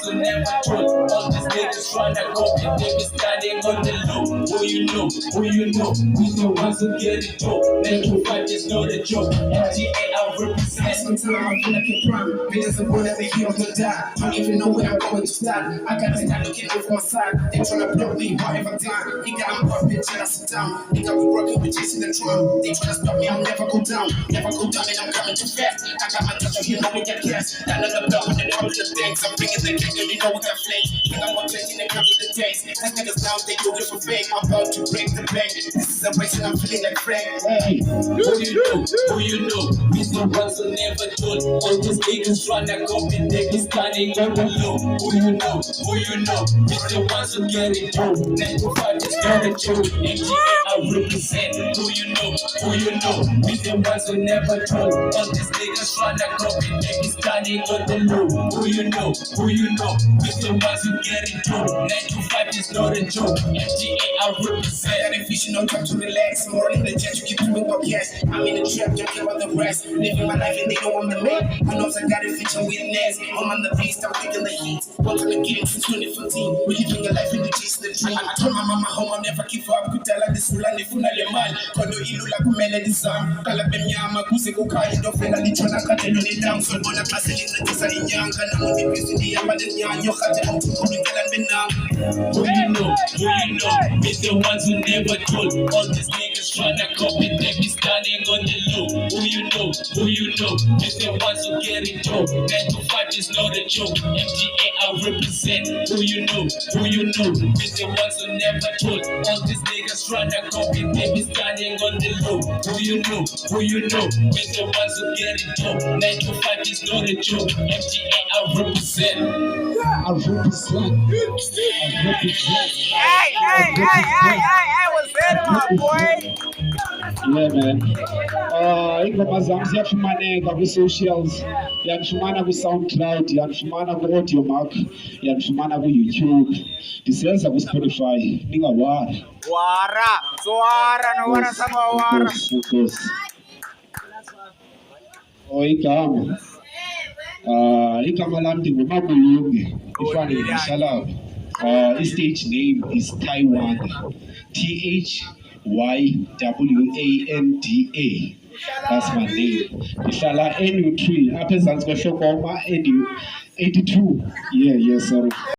will never trust. All these niggas tryna copy, they be standing on the low. Who you know, we the ones who get it dope. 9 to 5 is not a joke. MGA I represent. Sometimes I feel like a prime. Millions of bullets, they heal to die. Don't even know where I'm going to start. I gotta start looking over my side. They tryna block me, whatever time. Nigga, I'm popping till I sit down. Nigga, we rocking, we chasing the drum. They tryna stop me, I'll never go down. Never go down, and I'm coming too fast. I got my touch, you know we got gas. That another block with the double the things. I'm bringing the kick, you know we got flames. Think I'm on changing a couple of days. These niggas now, they do it for fame. I'm about to break the bank. This is a race, and I'm feeling like Frank. Hey, who you know, we the ones who never told. All these niggas tryna copy, they be standing on the low. Who you know, we the ones who get it dope. 9 to 5 is not a joke. MGA I represent. Who you know, we the ones who never told. All these niggas tryna copy, they be standing on the low. Who you know, we the ones who get it dope. 9 to 5 is not a joke. MGA I represent. Got a vision on top to relax. More in the jet, you keep doing what cash. I'm in the trap, don't care about the rest. Living my life and they know I'm the man. I know I got a vision witness. I'm on the beast, I'm taking the heat. Welcome to game since 2014. We're living a life in the chase the dream. I told my mama home, I'll never give up. Could tell her this full and the full of man. Kondo ilu la kumele di sam. Kala bemyama, kuse kukai, do fena di chona kate no ni down. So bona pase in the tisa in yang. Kana mo di pisi di yamba di nyan. Yo kate mo tukumi kalan benang. Who you know, we the ones who never told. All these niggas tryna copy, they be standing on the low. Who you know, we the ones who get it dope. 9 to 5 is not a joke. MGA I represent. Who you know, we the ones who never told. All these niggas tryna copy, they be standing on the low. Who you know, we the ones who get it dope. 9 to 5 is not a joke. MGA I represent. Hey, what's that, my boy? Yeah, man. Ingoma zami ziyafumaneka kwi-socials, yanifumana kwi-SoundCloud, yanifumana ku-Audiomack, yanifumana ku-YouTube, ndisenza ku-Spotify, ningawari. Swara sama wara. Enkosi. Igama lami ndinguMabulunge, ifane ngihlala. I-stage name is Taiwan. THYWANDA. That's my name. Ngihlala NU3 apha ezantsi kwehlokoma NU82. Yeah, sorry.